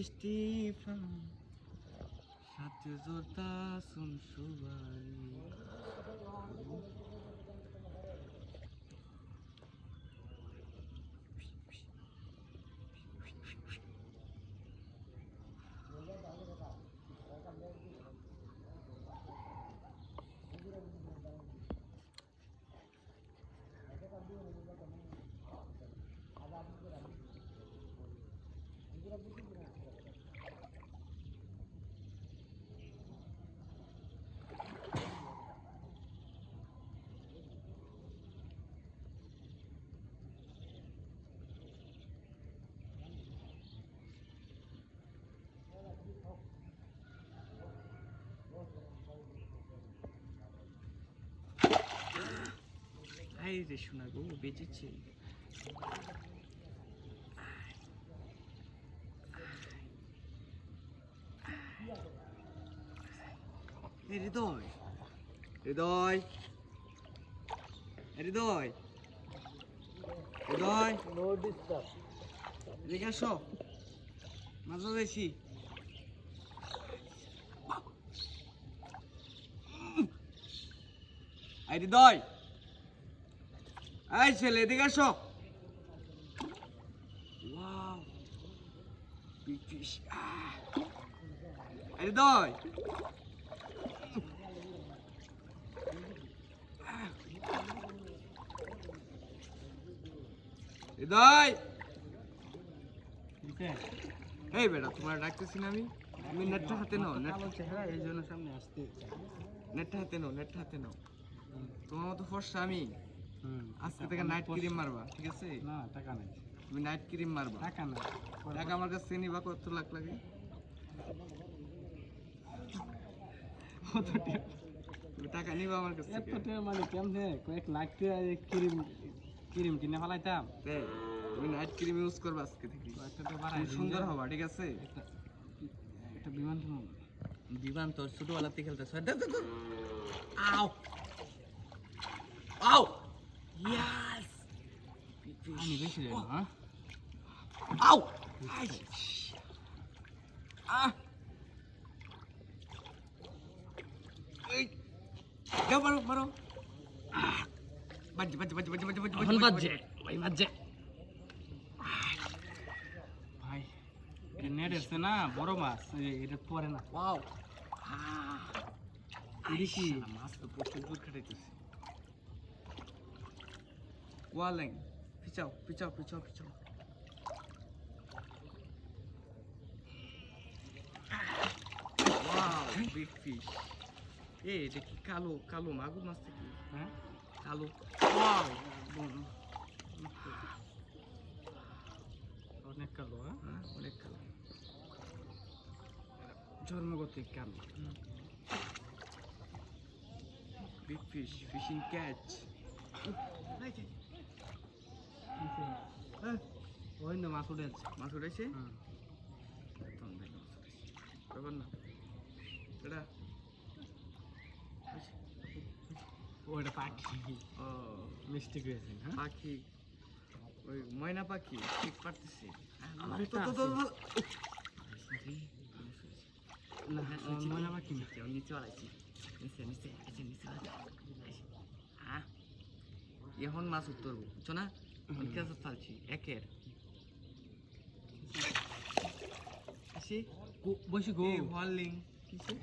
Stefan সাথে জোরতা শুন সুবারি I রে শোনা গো বেঁচেছে হৃদয় হৃদয় হৃদয় হৃদয় নো ডিস্টার্ব দেখে আসো মাঝে বেশি আই হৃদয় এই ছেলে এদিকে আসো ওয়াও বিগ ফিশ হৃদয় হৃদয় এই বেটা তোমার ডাকতেছি না আমি তুমি নেটটা হাতে নাও ভালো চেহারা এই জন্য সামনে আসতে নেটটা হাতে নাও তোমার মতো ফর্সা আমি আজকে থেকে নাইট ক্রিম মারবা ঠিক আছে না টাকা নাই তুমি নাইট ক্রিম মারবা টাকা নাই টাকা আমার কাছে নিবা কত লাখ লাগে তুমি টাকা নিবা আমার কাছে এত টাকা মানে কেমনে কয়েক লাখ টাকা ক্রিম ক্রিম কিনে ফেলাইতাম তুমি নাইট ক্রিম ইউজ করবা আজকে থেকে একটা তো বাড়াই সুন্দর হবা ঠিক আছে একটা বিমান বিমান তোর ছোটবেলাতে খেলতেছ আও আও ইয়াস আমি বেশি রে হ্যাঁ আও এই যাও মারো মারো বাজে এখন বাজে ভাই বাজে ভাই এটা নেট এসছে না বড় মাছ এটা পরে না ওয়াও দেখি মাছ তো প্রচুর দূর খাটাইতেছে ওয়ালেং পিছাও ওয়াও বিগ ফিশ এটা কি কালো কালো মাগুর মাছ কি হ্যাঁ কালো ওয়াও অনেক কালো হ্যাঁ অনেক কালো জন্মগত কালো বিগ ফিশ ফিশিং ক্যাচ ওই না মাছ উঠেছে মাছ উঠেছে ব্যাপার না এটা ওইটা পাখি ও মিষ্টি করেছেন হ্যাঁ পাখি ওই ময়না পাখি ঠিক পারতেছে আমার একটা আছে। না ময়না পাখি না নিচে আলাইছি নিচে এখন মাছ উত্তরবো বুঝছো না অনেক কাছে চালছি একের আসি বসে গো ওয়ার্লিং কিসে